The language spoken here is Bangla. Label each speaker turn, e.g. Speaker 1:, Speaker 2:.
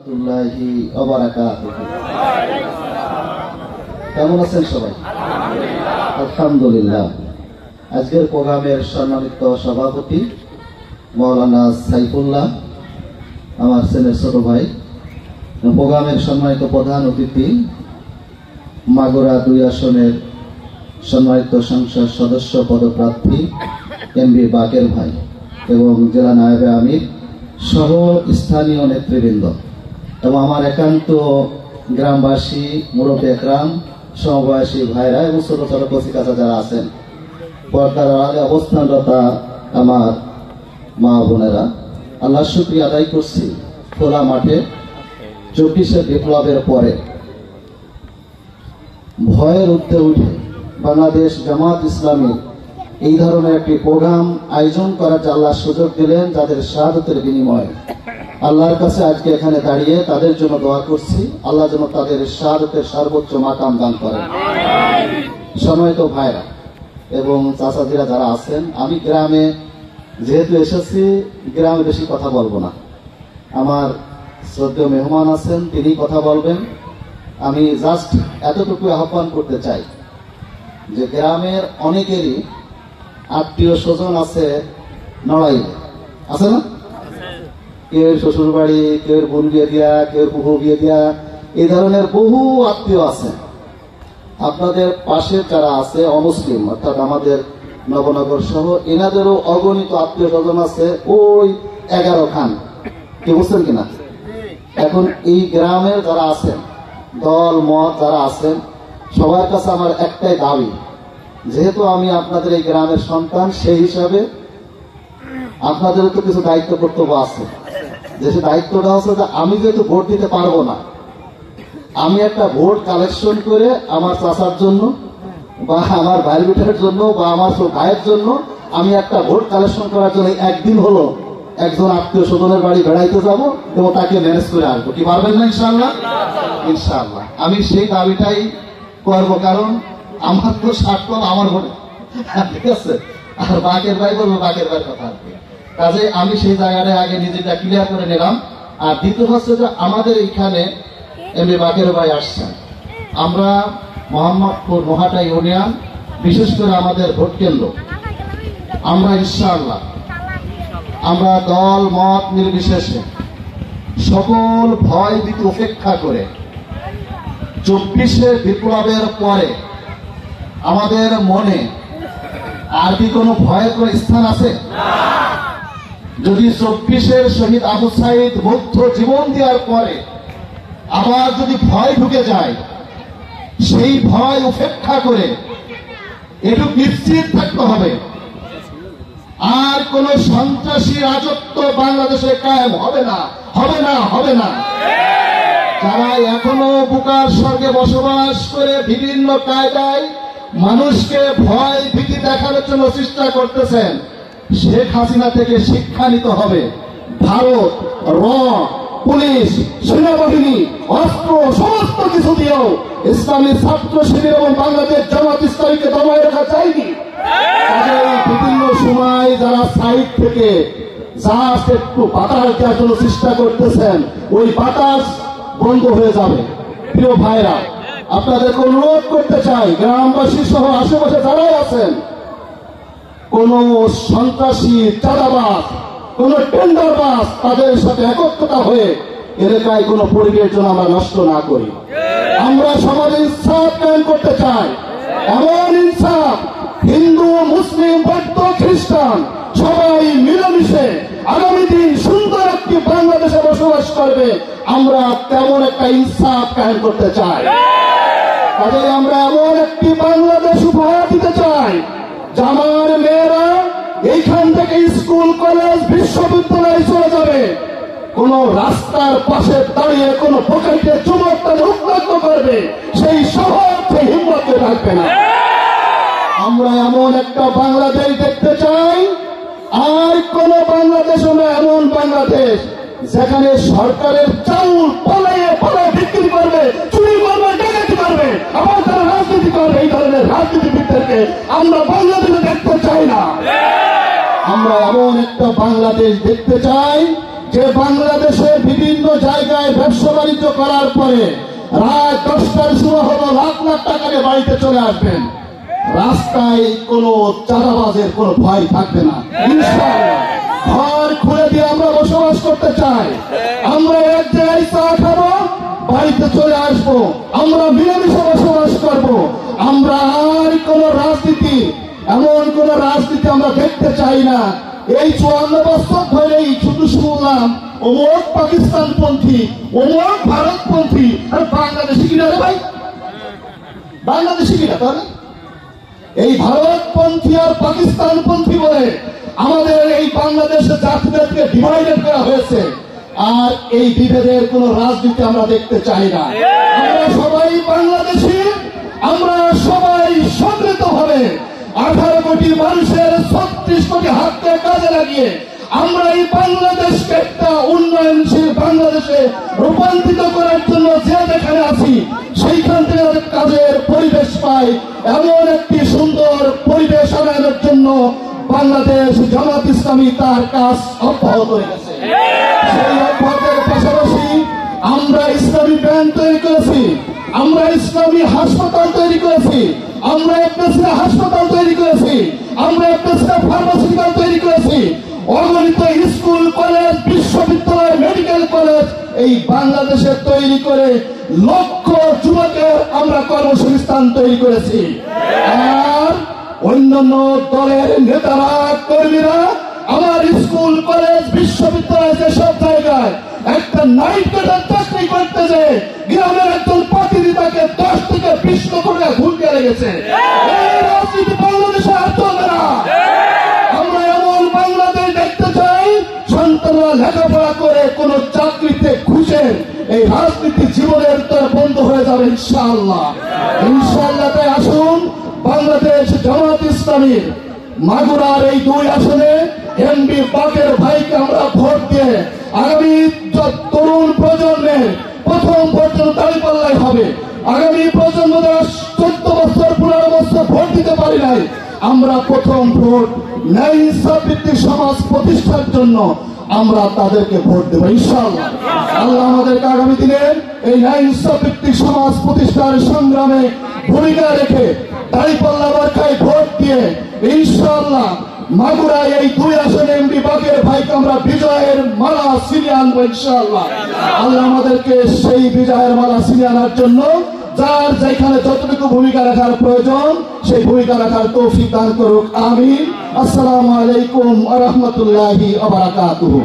Speaker 1: রাহমাতুল্লাহি ওয়া বারাকাতুহু। কেমন আছেন সবাই? আলহামদুলিল্লাহ। আজকের প্রোগ্রামের সম্মানিত সভাপতি মাওলানা সাইফুল্লাহ, আমার ছেলের ছোট ভাই, প্রোগ্রামের সম্মানিত প্রধান অতিথি মাগুরা 2 আসনের সম্মানিত সংসদ সদস্য পদপ্রার্থী এমবি বাকের ভাই এবং জেলা নায়েবে আমির সহ স্থানীয় নেতৃবৃন্দ এবং আমার একান্ত গ্রামবাসী, মুরব্বী একরাম, সমবয়সী ভাইরা এবং ছোট ছোট কচিকাচা যারা আছেন, পর্দার আড়ালে অবস্থানরতা আমার মা বোনেরা, আল্লাহর শুকরিয়া আদায় করছি। খোলা মাঠে 24শে বিপ্লবের পরে ভয়ের ঊর্ধ্বে উঠে বাংলাদেশ জামাত ইসলামী এই ধরনের একটি প্রোগ্রাম আয়োজন করার যে আল্লাহ সুযোগ দিলেন, যাদের শাহাদাতের বিনিময়ে আল্লাহর কাছে আজকে এখানে দাঁড়িয়ে তাদের জন্য দোয়া করছি, আল্লাহ যেন তাদের শাহাদাতের সর্বোচ্চ মাকাম দান করেন। সম্মানিত ভাইরা এবং চাচাজিরা যারা আছেন, আমি গ্রামে যেহেতু এসেছি, গ্রামে বেশি কথা বলবো না। আমার শ্রদ্ধেয় মেহমান আছেন, তিনি কথা বলবেন। আমি জাস্ট এতটুকু আহ্বান করতে চাই যে গ্রামের অনেকেরই আত্মীয় স্বজন আছে নড়াইলে, আছে না? কেউ শ্বশুর বাড়ি, কেউ বোন বিয়ে দিয়া, কেউ পুহু বিয়ে দিয়া, এই ধরনের বহু আত্মীয় আছে। আপনাদের পাশে যারা আছে অমুসলিম, অর্থাৎ আমাদের নবনগর সহ, এনাদেরও অগণিত আত্মীয় স্বজন আছে ওই 11 খান। কি বুঝছেন কিনা? এখন এই গ্রামের যারা আছেন, দল মত যারা আছেন, সবার কাছে আমার একটাই দাবি, যেহেতু আমি আপনাদের এই গ্রামের সন্তান, সেই হিসাবে আপনাদেরও তো কিছু দায়িত্ব কর্তব্য আছে। যে দায়িত্বটা হচ্ছে যে আমি যেহেতু ভোট দিতে পারবো না, আমি একটা ভোট কালেকশন করে আমার চাচার জন্য বা আমার ভাইয়ের বেটার জন্য বা আমার ভাইয়ের জন্য আমি একটা ভোট কালেকশন করার জন্য একদিন হলো একজন আত্মীয় স্বজনের বাড়ি বেড়াইতে যাব এবং তাকে ম্যানেজ করে আসবো। কি পারবেন না? ইনশাআল্লাহ, ইনশাআল্লাহ আমি সেই দাবিটাই করবো, কারণ আমার তো স্বার্থ আমার ভোটে, ঠিক আছে? আর বাকের ভাই বলবো বাকের ভাইয়ের কথা। কাজে আমি সেই জায়গাটায় আগে নিজেটা ক্লিয়ার করে নিলাম। আর দ্বিতীয় হচ্ছে যে আমাদের এইখানে এমবি বাকের ভাই আসছেন। আমরা মোহাম্মদপুর মহাটা ইউনিয়ন, বিশেষ করে আমাদের ভোট কেন্দ্র, আমরা ইনশাআল্লাহ আমরা দল মত নির্বিশেষে সকল ভয় ভীতি উপেক্ষা করে 24শে বিপ্লবের পরে আমাদের মনে আর কি কোনো ভয়ের কোনো স্থান আছে? যদি 24শে শহীদ আবু সাইদ মুগ্ধ জীবন দেওয়ার পরে আবার যদি ভয় ঢুকে যায়, সেই ভয় উপেক্ষা করে একটু নিশ্চিত থাকতে হবে আর কোন সন্ত্রাসী রাজত্ব বাংলাদেশে কায়েম হবে না, হবে না, হবে না। যারা এখনো বুকার স্বর্গে বসবাস করে বিভিন্ন কায়দায় মানুষকে ভয় ভীতি দেখানোর জন্য চেষ্টা করতেছেন, শেখ হাসিনা থেকে শিক্ষা নিতে হবে। ভারত র পুলিশ, সেনাবাহিনী, অস্ত্র সমস্ত কিছু দিয়েও ইসলামী ছাত্র শিবির এবং বাংলাদেশ জামাত ইসলামীকে দমায় রাখা চাইনি। বিভিন্ন সময় যারা সাইড থেকে জাস্ট একটু বাতাস দেওয়ার জন্য চেষ্টা করতেছেন, ওই বাতাস বন্ধ হয়ে যাবে। প্রিয় ভাইরা, আপনাদেরকে অনুরোধ করতে চাই, গ্রামবাসী সহ আশেপাশে যারাই আছেন, কোন সন্ত্রাসী, চাঁদাবাজ, কোন টেন্ডারবাজ তাদের সাথে একত্রতা হয়ে এলাকায় কোন পরিবেশ যেন আমরা নষ্ট না করি। আমরা সমাজে ইনসাফ কায়েম করতে চাই, এমন ইনসাফ হিন্দু, মুসলিম, বৌদ্ধ, খ্রিস্টান সবাই মিলেমিশে আগামী দিন সুন্দর একটি বাংলাদেশে বসবাস করবে, আমরা তেমন একটা ইনসাফ কায়েম করতে চাই। তাদের আমরা এমন একটি বাংলাদেশ উপহার দিতে চাই, আমার মেয়েরা এইখান থেকে স্কুল, কলেজ, বিশ্ববিদ্যালয়ে চলে যাবে, কোন রাস্তার পাশে দাঁড়িয়ে কোন পকেটে চুমক তাদের উত্তক্ত করবে, সেই সাহসে হিম্মত থাকবে না। আমরা এমন একটা বাংলাদেশ দেখতে চাই, আর কোন বাংলাদেশ আমরা এমন বাংলাদেশ যেখানে সরকারের চাউল পালাইয়ে পালায় বিক্রি করবে, চুরি করবে, ডাকাতি করবে, আবার তারা রাজনীতি করবে। এই ধরনের রাজনীতিবিদদেরকে আমরা বাংলাদেশে দেখতে চাই না। আমরা এমন একটা বাংলাদেশ দেখতে চাই যে বাংলাদেশে বিভিন্ন জায়গায় ব্যবসা বাণিজ্য করার পরে রাত 10টার সময় হলো লাখ লাখ টাকা নিয়ে বাড়িতে চলে আসবেন, রাস্তায় কোনো চাঁদাবাজের কোনো ভয় থাকবে না ইনশাআল্লাহ। ঘর খুলে দিয়ে আমরা বসবাস করতে চাই, আমরা এক জায়গায় চা খাবো, বাড়িতে চলে আসবো, আমরা মিলেমিশে বসবাস করব। আমরা আর কোন রাজনীতি, এমন কোন রাজনীতি আমরা দেখতে চাই না। এই 54 বছর ধরেই শুধু শুনলাম অমুক পাকিস্তানপন্থী, অমুক ভারতপন্থী। আর বাংলাদেশি কিনা রে ভাই, বাংলাদেশি কিনা? তাহলে এই ভারতপন্থী আর পাকিস্তানপন্থী বলে আমাদের এই বাংলাদেশের জাতিভেদকে ডিভাইডেড করা হয়েছে। আর এই বিভেদের কোন রাজনীতি আমরা দেখতে চাই না। আমরা সবাই বাংলাদেশী, আমরা সবাই সম্মিলিত ভাবে 18 কোটি মানুষের 36 কোটি হাতকে কাজে লাগিয়ে আমরা এই বাংলাদেশকে একটা উন্নয়নশীল বাংলাদেশে রূপান্তরিত করার জন্য যে যেখানে আছি সেইখান থেকে কাজের পরিবেশ পাই, এমন একটি সুন্দর পরিবেশ আনানোর জন্য বাংলাদেশ জামাত ইসলামী তার কাজ অব্যাহত রেখেছে। সেই অব্যাহতের পাশাপাশি আমরা ইসলামী ব্যাংক তৈরি করেছি, আমরা ইসলামী হাসপাতাল তৈরি করেছি, আমরা একটা হাসপাতাল তৈরি করেছি, আমরা একটা ফার্মাসিউটিক্যাল তৈরি করেছি, অগণিত স্কুল কলেজ বিশ্ববিদ্যালয় মেডিকেল কলেজ এই বাংলাদেশে তৈরি করে লক্ষ যুবকের আমরা কর্মসংস্থান তৈরি করেছি। আর অন্যান্য দলের নেতারা কর্মীরা আমার স্কুল কলেজ বিশ্ববিদ্যালয় যেসব জায়গায় একটা নাইট গার্ডের চাকরি করতে যে গ্রামের একজন প্রতিনিধি তাকে 10 থেকে 20 লক্ষ টাকা ঘুষ দিয়ে লেগেছে। এই রাজনীতি বাংলাদেশে আর চলবে না। আমরা এমন বাংলাদেশ দেখতে চাই সন্তানরা লেখাপড়া করে কোন চাকরিতে ঘুষের এই রাজনীতি জীবনের তো বন্ধ হয়ে যাবে ইনশাআল্লাহ। ইনশাআল্লাহ তাই আসুন বাংলাদেশ জামাত ইসলামীর মাগুরার এই 2 আসনে এমপি বাকের ভাইকে আমরা ভোট দিয়ে আগামী তরুণ প্রজন্মের প্রথম ভোট দাঁড়িপাল্লাই হবে। আগামী প্রজন্মরা 14 বছর 15 বছর ভোট দিতে পারি নাই, আমরা প্রথম ভোট ন্যায় ইনসাফ ভিত্তিক সমাজ প্রতিষ্ঠার জন্য আমরা তাদেরকে ভোট দেব ইনশাআল্লাহ। আল্লাহ আমাদেরকে আগামী দিনে এই ন্যায় ইনসাফ ভিত্তিক সমাজ প্রতিষ্ঠার সংগ্রামে ভূমিকা রেখে দাঁড়িপাল্লা মার্কায় ভোট দিয়ে ইনশাআল্লাহ মাগুরায় এই 2 আসনে এমপি বাকের ভাইকে আমরা বিজয়ের মালা ছিনিয়ে আনবো ইনশাআল্লাহ। আল্লাহ আমাদেরকে সেই বিজয়ের মালা ছিনিয়ে আনার জন্য যার যেখানে যতটুকু ভূমিকা রাখার প্রয়োজন সেই ভূমিকা রাখার তৌফিক দান করুক, আমিন। আসসালামু আলাইকুম ওয়া রাহমাতুল্লাহি ওয়া বারাকাতুহু।